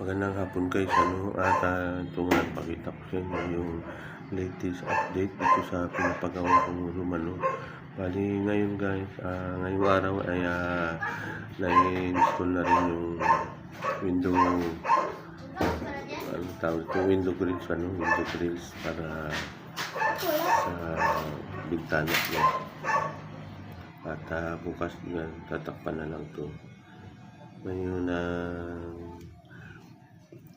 Magandang hapon guys, at ito nga pakita ko sa inyo yung latest update dito sa pinapagawa kong room. Bali ngayon guys, ngayong araw ay na-install na rin yung window, window grills, window grills para sa bintana niya. At bukas nga tatakpan na lang to. Ngayon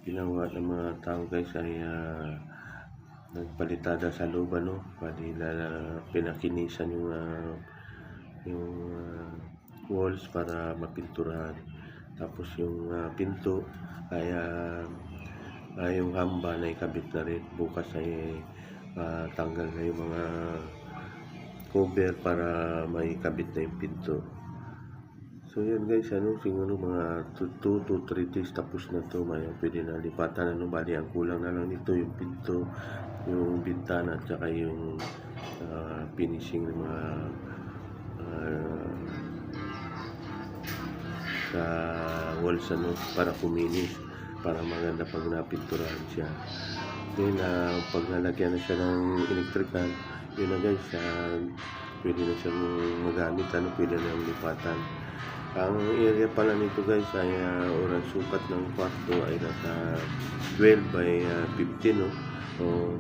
ginawa ng mga tao guys ay nagpalitada sa loob, pwede na pinakinisan yung walls para mapinturahan. Tapos yung pinto ay yung hamba na ikabit na rin. Bukas ay tanggal na yung mga cover para may kabit na yung pinto. So yan guys, siguro mga 2 to 3 days tapos na to. May pwede na lipatan. Bali ang kulang na lang nito yung pinto, yung bintana at saka yung finishing ng mga sa walls para kuminis, para maganda pag napinturahan siya. Then pag nalagyan na siya ng electrical, yun na guys, pwede na siyang magamit, pwede na yung lipatan. Ang area pala nito guys ay orang sukat ng kwarto ay nasa 12 by 15, so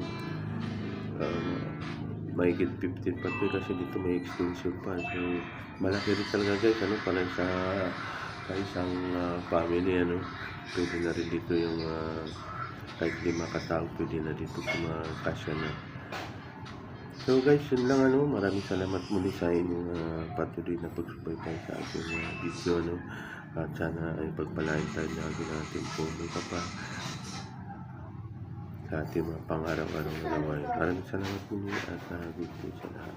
may 15 pa ito kasi dito may extension pa. So malaki rin talaga guys, para sa isang family, pwede na rin dito yung kahit 5 katao, pwede na dito kumakasya na. So guys, yun lang, maraming salamat muli sa inyong patuloy na pagsubaybay sa ating video, at sana ay pagpalain tayo lagi natin po pa sa ating mga pang-araw-araw na gawain. Maraming salamat muli at good day sa lahat.